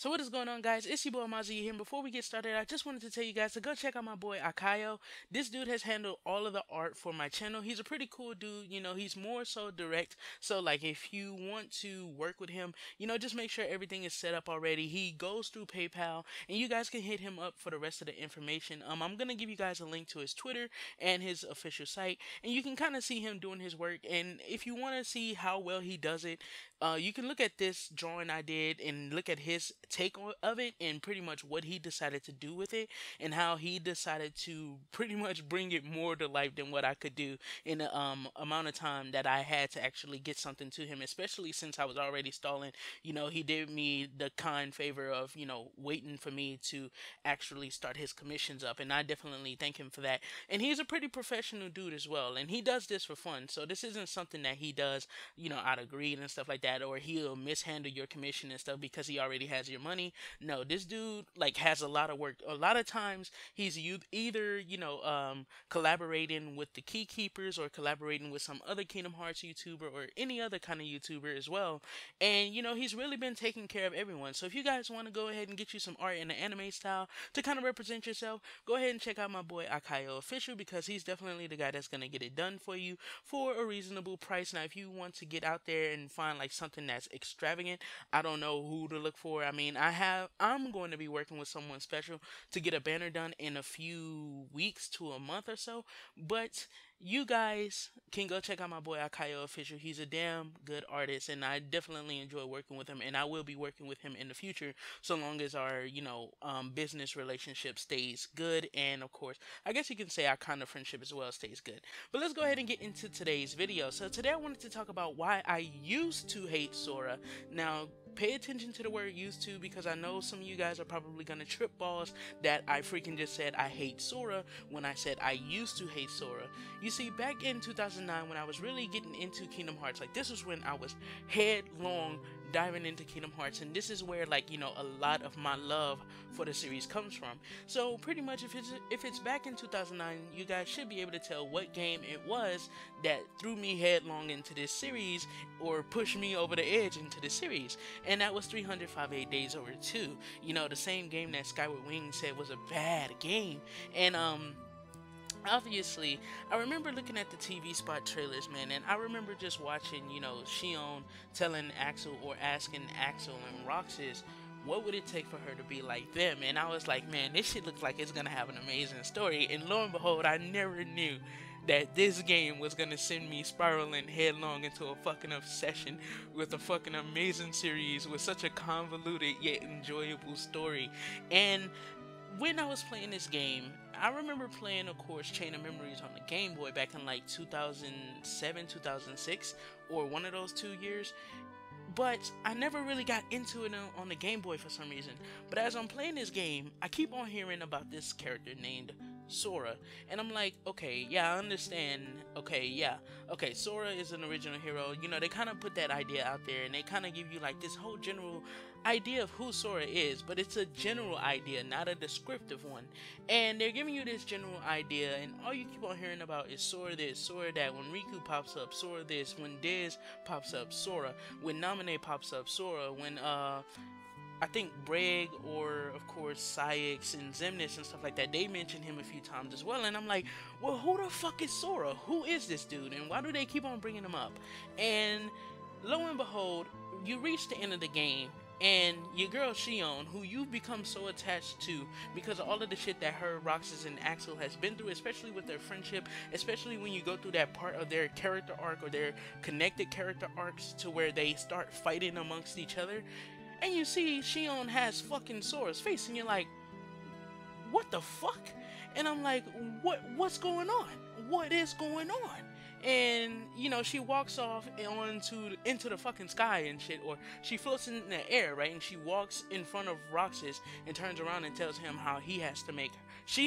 So what is going on, guys? It's your boy Amaziah here. And before we get started, I just wanted to tell you guys to go check out my boy Akaio. This dude has handled all of the art for my channel. He's a pretty cool dude. He's more so direct. So like if you want to work with him, just make sure everything is set up already. He goes through PayPal, and you guys can hit him up for the rest of the information. I'm gonna give you guys a link to his Twitter and his official site, and you can kind of see him doing his work. And if you want to see how well he does it, you can look at this drawing I did and look at his take of it and pretty much what he decided to do with it and how he decided to pretty much bring it more to life than what I could do in the amount of time that I had to actually get something to him, especially since I was already stalling. He did me the kind favor of, waiting for me to actually start his commissions up, and I definitely thank him for that. And he's a pretty professional dude as well, and he does this for fun, so this isn't something that he does, out of greed and stuff like that, or he'll mishandle your commission and stuff because he already has your money. No, this dude like has a lot of work. A lot of times he's either collaborating with the Key Keepers or collaborating with some other Kingdom Hearts YouTuber or any other kind of YouTuber as well. And he's really been taking care of everyone. So if you guys want to go ahead and get you some art in the anime style to kind of represent yourself, go ahead and check out my boy Akaio Official, because he's definitely the guy that's gonna get it done for you for a reasonable price. Now, if you want to get out there and find like something that's extravagant, I don't know who to look for. I mean, I'm going to be working with someone special to get a banner done in a few weeks to a month or so. But you guys can go check out my boy Akaio Official. He's a damn good artist, and I definitely enjoy working with him, and I will be working with him in the future, so long as our, business relationship stays good, and of course, I guess you can say our kind of friendship as well stays good. But let's go ahead and get into today's video. So today I wanted to talk about why I used to hate Sora. Now, pay attention to the word used to, because I know some of you guys are probably gonna trip balls that I freaking just said I hate Sora when I said I used to hate Sora. You see, back in 2009 when I was really getting into Kingdom Hearts, like this was when I was headlong diving into Kingdom Hearts, and this is where like a lot of my love for the series comes from. So pretty much if it's back in 2009, you guys should be able to tell what game it was that threw me headlong into this series or pushed me over the edge into the series. And that was 358 Days Over 2. The same game that Skyward Wings said was a bad game. And obviously, I remember looking at the TV spot trailers, man, and I remember just watching, Shion telling Axel or asking Axel and Roxas what would it take for her to be like them. And I was like, man, this shit looks like it's gonna have an amazing story. And lo and behold, I never knew that this game was gonna send me spiraling headlong into a fucking obsession with a fucking amazing series with such a convoluted yet enjoyable story. And when I was playing this game, I remember playing, of course, Chain of Memories on the Game Boy back in like 2007, 2006, or one of those 2 years. But I never really got into it on the Game Boy for some reason. But as I'm playing this game, I keep on hearing about this character named Sora. And I'm like, okay, yeah, I understand. Okay, yeah. Okay, Sora is an original hero. They kind of put that idea out there, and they kind of give you like this whole general idea of who Sora is, but it's a general idea, not a descriptive one. And they're giving you this general idea, and all you keep on hearing about is Sora this, Sora that. When Riku pops up, Sora this. When Diz pops up, Sora. When Naminé pops up, Sora. When I think Breg, or of course Syx and Xemnas and stuff like that, they mention him a few times as well. And I'm like, well, who the fuck is Sora? Who is this dude? And why do they keep on bringing him up? And lo and behold, you reach the end of the game, and your girl Shion, who you've become so attached to because of all of the shit that her, Roxas, and Axel has been through, especially with their friendship, especially when you go through that part of their character arc or their connected character arcs to where they start fighting amongst each other, and you see Shion has fucking Sora's face, and you're like, what the fuck? And I'm like, what's going on? What is going on? And she walks off into the fucking sky and shit, or she floats in the air, right? And she walks in front of Roxas and turns around and tells him how she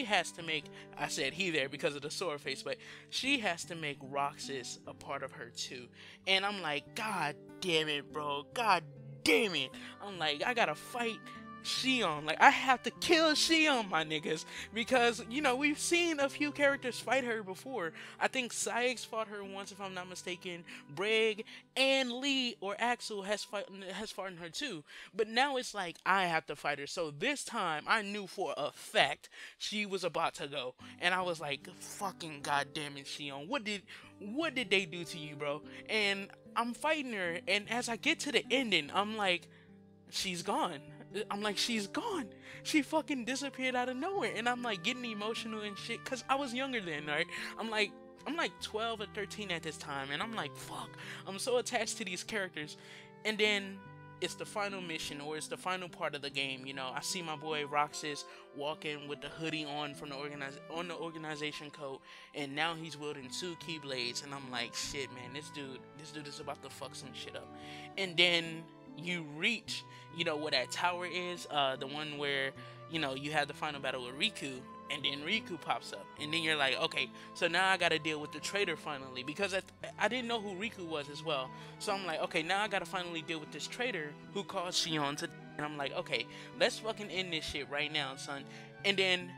has to make, I said he there because of the Sora face, but she has to make Roxas a part of her too. And I'm like, god damn it, bro, god damn it. I'm like, I gotta fight Shion. Like, I have to kill Shion, my niggas, because we've seen a few characters fight her before. I think Syx fought her once, if I'm not mistaken. Brig and Lee or Axel has fought her too. But now it's like I have to fight her. So this time I knew for a fact she was about to go, and I was like, "Fucking goddamn it, Shion! What did they do to you, bro?" And I'm fighting her, and as I get to the ending, I'm like, she's gone. I'm like, she's gone. She fucking disappeared out of nowhere. And I'm like getting emotional and shit, because I was younger then, right? I'm like 12 or 13 at this time, and I'm like, fuck. I'm so attached to these characters. And then it's the final mission, or it's the final part of the game. I see my boy Roxas walking with the hoodie on from the organization coat, and now he's wielding 2 keyblades, and I'm like, shit, man, this dude is about to fuck some shit up. And then you reach, where that tower is, the one where, you have the final battle with Riku, and then Riku pops up, and then you're like, okay, so now I gotta deal with the traitor finally, because I didn't know who Riku was as well, so I'm like, okay, now I gotta finally deal with this traitor who caused Shion to, and I'm like, okay, let's fucking end this shit right now, son. And then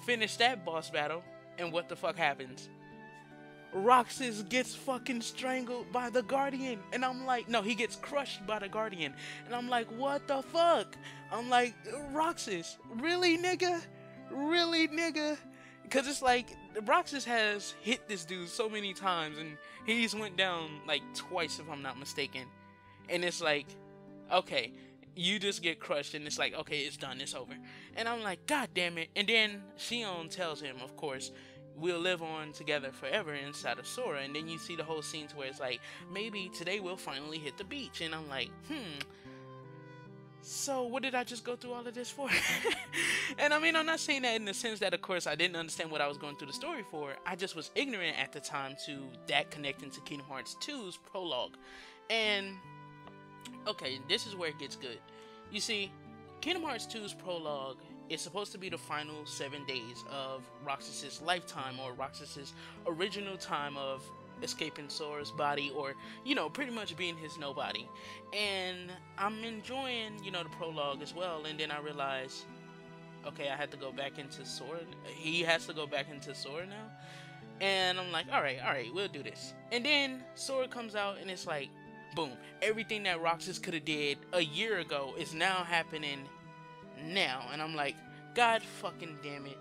finish that boss battle, and what the fuck happens? Roxas gets fucking strangled by the Guardian, and I'm like, no, he gets crushed by the Guardian, and I'm like, what the fuck? I'm like, Roxas, really, nigga? Really, nigga? Because it's like, Roxas has hit this dude so many times, and he's went down like twice, if I'm not mistaken, and it's like, okay, you just get crushed, and it's like, okay, it's done, it's over. And I'm like, god damn it. And then Shion tells him, of course, we'll live on together forever inside of Sora. And then you see the whole scene to where it's like, maybe today we'll finally hit the beach. And I'm like, so what did I just go through all of this for? And I mean, I'm not saying that in the sense that, of course, I didn't understand what I was going through the story for. I just was ignorant at the time to that connecting to Kingdom Hearts 2's prologue. And okay, this is where it gets good. You see, Kingdom Hearts 2's prologue is supposed to be the final 7 days of Roxas's lifetime, or Roxas's original time of escaping Sora's body, or, pretty much being his nobody. And I'm enjoying, the prologue as well, and then I realize, okay, I had to go back into Sora. He has to go back into Sora now. And I'm like, alright, we'll do this. And then Sora comes out, and it's like, boom, everything that Roxas could have did a year ago is now happening now. And I'm like, god fucking damn it.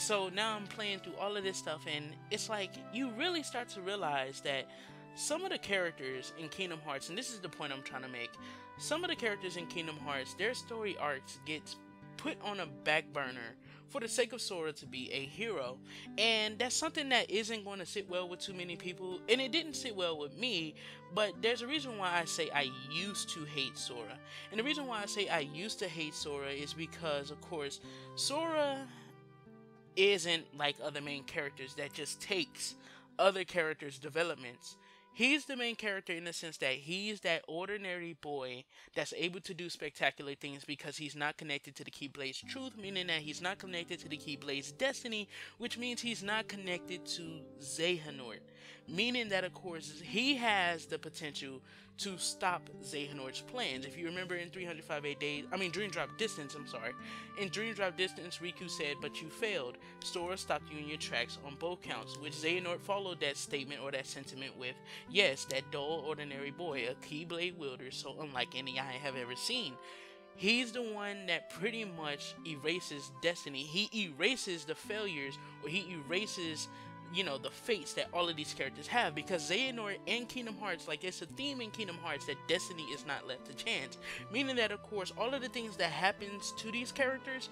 So now I'm playing through all of this stuff, and it's like, you really start to realize that some of the characters in Kingdom Hearts, and this is the point I'm trying to make, some of the characters in Kingdom Hearts, their story arcs gets put on a back burner for the sake of Sora to be a hero. And that's something that isn't going to sit well with too many people, and it didn't sit well with me. But there's a reason why I say I used to hate Sora. And the reason why I say I used to hate Sora is because, of course, Sora isn't like other main characters that just takes other characters' developments. He's the main character in the sense that he's that ordinary boy that's able to do spectacular things because he's not connected to the Keyblade's truth, meaning that he's not connected to the Keyblade's destiny, which means he's not connected to Xehanort. Meaning that, of course, he has the potential to stop Xehanort's plans. If you remember in Dream Drop Distance, in Dream Drop Distance, Riku said, but you failed. Sora stopped you in your tracks on both counts, which Xehanort followed that statement or that sentiment with, yes, that dull, ordinary boy, a Keyblade wielder so unlike any I have ever seen. He's the one that pretty much erases destiny. He erases the failures, or he erases the fates that all of these characters have, because Xehanort in Kingdom Hearts, like, it's a theme in Kingdom Hearts that destiny is not left to chance, meaning that, of course, all of the things that happens to these characters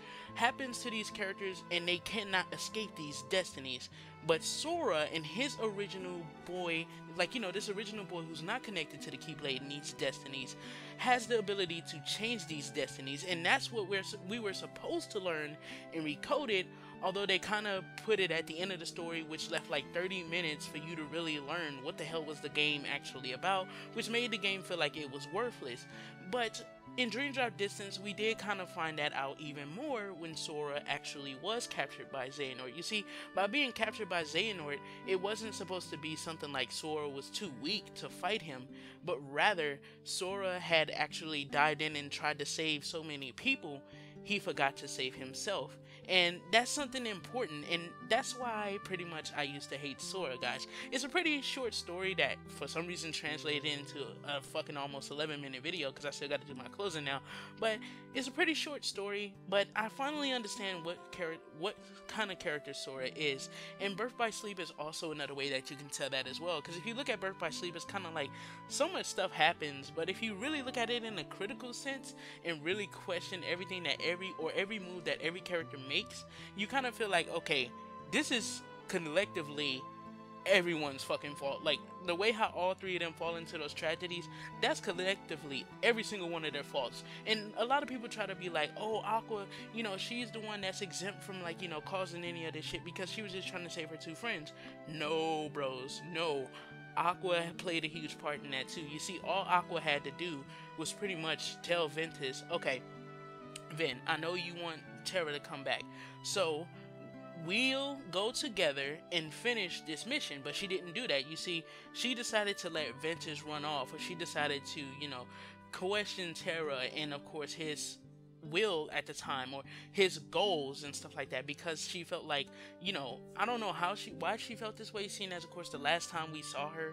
and they cannot escape these destinies. But Sora and his original boy, this original boy who's not connected to the Keyblade and needs destinies, has the ability to change these destinies, and that's what we were supposed to learn in Recoded. Although they kind of put it at the end of the story, which left like 30 minutes for you to really learn what the hell was the game actually about, which made the game feel like it was worthless. But in Dream Drop Distance, we did kind of find that out even more when Sora actually was captured by Xehanort. You see, by being captured by Xehanort, it wasn't supposed to be something like Sora was too weak to fight him, but rather Sora had actually dived in and tried to save so many people, he forgot to save himself. And that's something important, and that's why pretty much I used to hate Sora, guys. It's a pretty short story that for some reason translated into a fucking almost 11-minute video, because I still got to do my closing now. But it's a pretty short story, but I finally understand what kind of character Sora is. And Birth by Sleep is also another way that you can tell that as well, because if you look at Birth by Sleep, it's kind of like so much stuff happens, but if you really look at it in a critical sense and really question everything that every move that every character makes, you kind of feel like, okay, this is collectively everyone's fucking fault. Like, the way how all three of them fall into those tragedies, that's collectively every single one of their faults. And a lot of people try to be like, oh, Aqua, you know, she's the one that's exempt from, like, you know, causing any of this shit because she was just trying to save her two friends. No, bros, no. Aqua played a huge part in that too. You see, all Aqua had to do was pretty much tell Ventus, okay, Vin, I know you want Terra to come back, so we'll go together and finish this mission. But she didn't do that. You see, she decided to let Ventus run off, or she decided to, you know, question Terra and of course his will at the time, or his goals and stuff like that, because she felt like, you know, I don't know why she felt this way, seeing as of course the last time we saw her,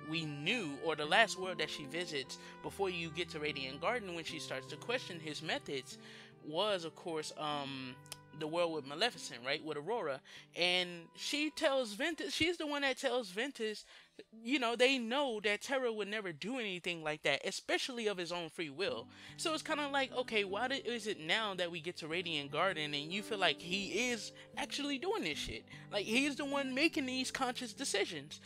we knew, or the last world that she visits before you get to Radiant Garden, when she starts to question his methods, was of course the world with Maleficent, right, with Aurora. And she tells Ventus, she's the one that tells Ventus, you know, they know that Terra would never do anything like that, especially of his own free will. So it's kind of like, okay, why is it now that we get to Radiant Garden and you feel like he is actually doing this shit? Like, he's the one making these conscious decisions.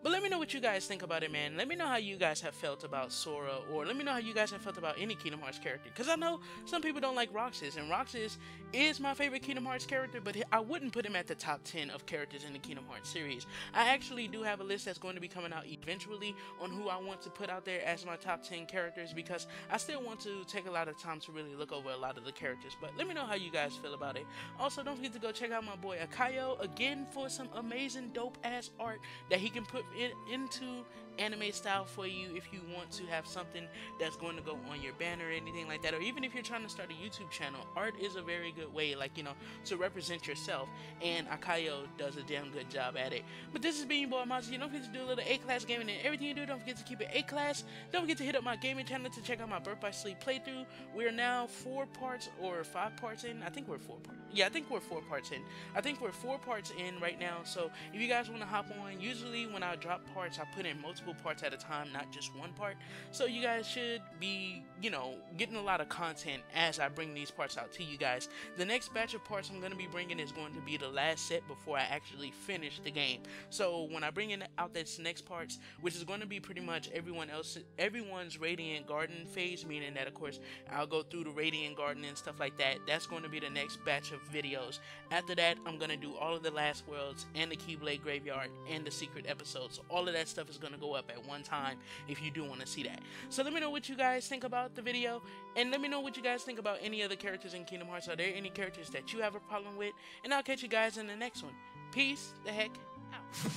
But let me know what you guys think about it, man. Let me know how you guys have felt about Sora, or let me know how you guys have felt about any Kingdom Hearts character. Because I know some people don't like Roxas, and Roxas is my favorite Kingdom Hearts character, but I wouldn't put him at the top 10 of characters in the Kingdom Hearts series. I actually do have a list that's going to be coming out eventually on who I want to put out there as my top 10 characters, because I still want to take a lot of time to really look over a lot of the characters. But let me know how you guys feel about it. Also, don't forget to go check out my boy Akaio again for some amazing dope ass art that he can put into anime style for you if you want to have something that's going to go on your banner or anything like that, or even if you're trying to start a YouTube channel. Art is a very good way, like, you know, to represent yourself, and Akaio does a damn good job at it. But this is being boy Amaziah. Don't forget to do a little A-class gaming, and everything you do, don't forget to keep it A-class. Don't forget to hit up my gaming channel to check out my Birth by Sleep playthrough. We're now 4 parts or 5 parts in. I think we're 4 parts. Yeah, I think we're 4 parts in. I think we're 4 parts in right now. So if you guys want to hop on, usually when I drop parts, I put in multiple parts at a time, not just one part. So you guys should be, you know, getting a lot of content as I bring these parts out to you guys. The next batch of parts I'm going to be bringing is going to be the last set before I actually finish the game. So when I bring out this next parts, which is going to be pretty much everyone's Radiant Garden phase, meaning that of course I'll go through the Radiant Garden and stuff like that. That's going to be the next batch of videos. After that, I'm going to do all of the last worlds and the Keyblade Graveyard and the secret episodes. So all of that stuff is going to go up at one time if you do want to see that. So let me know what you guys think about the video, and let me know what you guys think about any other characters in Kingdom Hearts. Are there any characters that you have a problem with? And I'll catch you guys in the next one. Peace the heck out.